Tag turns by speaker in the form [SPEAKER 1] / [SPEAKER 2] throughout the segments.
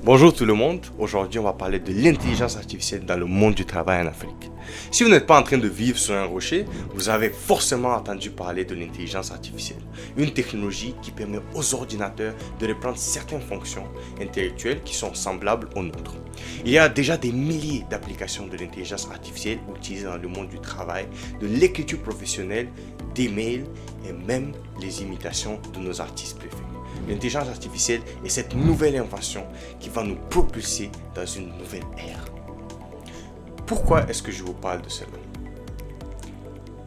[SPEAKER 1] Bonjour tout le monde, aujourd'hui on va parler de l'intelligence artificielle dans le monde du travail en Afrique. Si vous n'êtes pas en train de vivre sur un rocher, vous avez forcément entendu parler de l'intelligence artificielle, une technologie qui permet aux ordinateurs de reprendre certaines fonctions intellectuelles qui sont semblables aux nôtres. Il y a déjà des milliers d'applications de l'intelligence artificielle utilisées dans le monde du travail, de l'écriture professionnelle, des mails et même les imitations de nos artistes préférés. L'intelligence artificielle est cette nouvelle invention qui va nous propulser dans une nouvelle ère. Pourquoi est-ce que je vous parle de cela?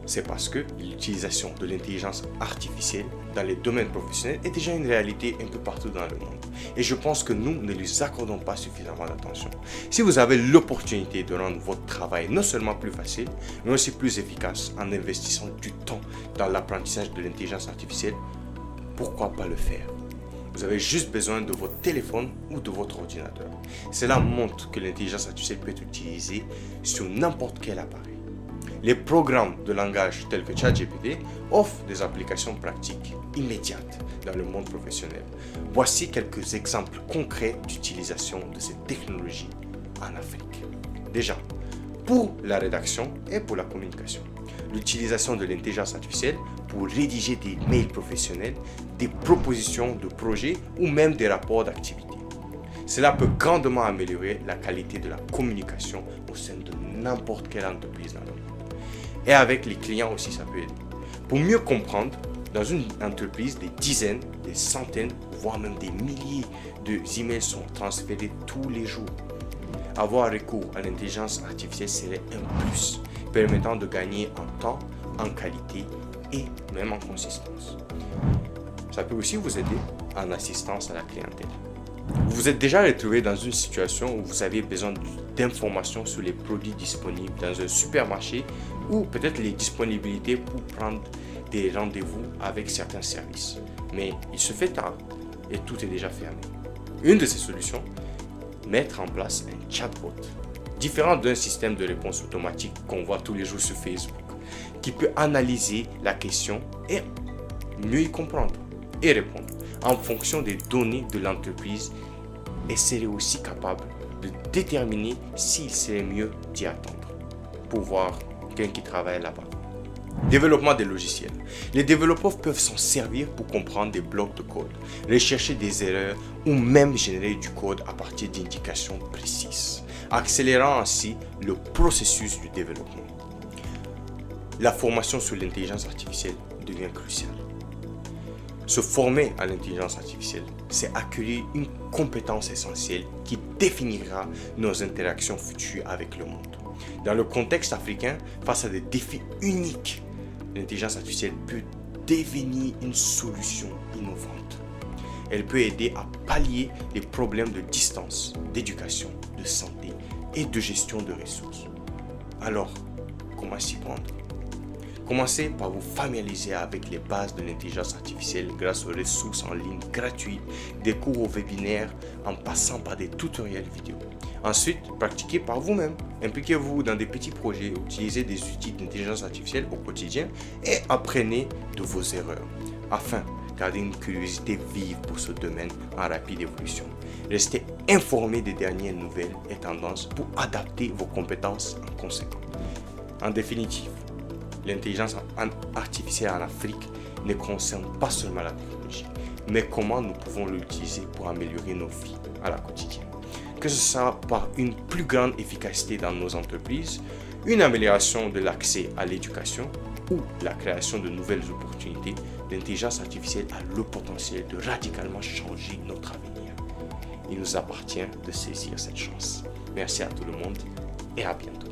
[SPEAKER 1] C'est parce que l'utilisation de l'intelligence artificielle dans les domaines professionnels est déjà une réalité un peu partout dans le monde. Et je pense que nous ne lui accordons pas suffisamment d'attention. Si vous avez l'opportunité de rendre votre travail non seulement plus facile, mais aussi plus efficace en investissant du temps dans l'apprentissage de l'intelligence artificielle, pourquoi pas le faire? Vous avez juste besoin de votre téléphone ou de votre ordinateur. Cela montre que l'intelligence artificielle peut être utilisée sur n'importe quel appareil. Les programmes de langage tels que ChatGPT offrent des applications pratiques immédiates dans le monde professionnel. Voici quelques exemples concrets d'utilisation de ces technologies en Afrique. Déjà, pour la rédaction et pour la communication, l'utilisation de l'intelligence artificielle pour rédiger des mails professionnels, des propositions de projets ou même des rapports d'activité. Cela peut grandement améliorer la qualité de la communication au sein de n'importe quelle entreprise dans le monde. Et avec les clients aussi, ça peut aider. Pour mieux comprendre, dans une entreprise, des dizaines, des centaines, voire même des milliers d'emails sont transférés tous les jours. Avoir recours à l'intelligence artificielle serait un plus, permettant de gagner en temps, en qualité et même en consistance. Ça peut aussi vous aider en assistance à la clientèle. Vous vous êtes déjà retrouvé dans une situation où vous avez besoin d'informations sur les produits disponibles dans un supermarché ou peut-être les disponibilités pour prendre des rendez-vous avec certains services. Mais il se fait tard et tout est déjà fermé. Une de ces solutions, mettre en place un chatbot, différent d'un système de réponse automatique qu'on voit tous les jours sur Facebook, qui peut analyser la question et mieux y comprendre et répondre en fonction des données de l'entreprise et serait aussi capable de déterminer s'il serait mieux d'y attendre pour voir quelqu'un qui travaille là-bas. Développement des logiciels. Les développeurs peuvent s'en servir pour comprendre des blocs de code, rechercher des erreurs ou même générer du code à partir d'indications précises, accélérant ainsi le processus du développement. La formation sur l'intelligence artificielle devient cruciale. Se former à l'intelligence artificielle, c'est acquérir une compétence essentielle qui définira nos interactions futures avec le monde. Dans le contexte africain, face à des défis uniques, l'intelligence artificielle peut devenir une solution innovante. Elle peut aider à pallier les problèmes de distance, d'éducation, de santé et de gestion de ressources. Alors, comment s'y prendre? Commencez par vous familiariser avec les bases de l'intelligence artificielle grâce aux ressources en ligne gratuites, des cours ou webinaires en passant par des tutoriels vidéo. Ensuite, pratiquez par vous-même. Impliquez-vous dans des petits projets, utilisez des outils d'intelligence artificielle au quotidien et apprenez de vos erreurs afin de garder une curiosité vive pour ce domaine en rapide évolution. Restez informés des dernières nouvelles et tendances pour adapter vos compétences en conséquence. En définitive, l'intelligence artificielle en Afrique ne concerne pas seulement la technologie, mais comment nous pouvons l'utiliser pour améliorer nos vies à la quotidienne. Que ce soit par une plus grande efficacité dans nos entreprises, une amélioration de l'accès à l'éducation ou la création de nouvelles opportunités, l'intelligence artificielle a le potentiel de radicalement changer notre avenir. Il nous appartient de saisir cette chance. Merci à tout le monde et à bientôt.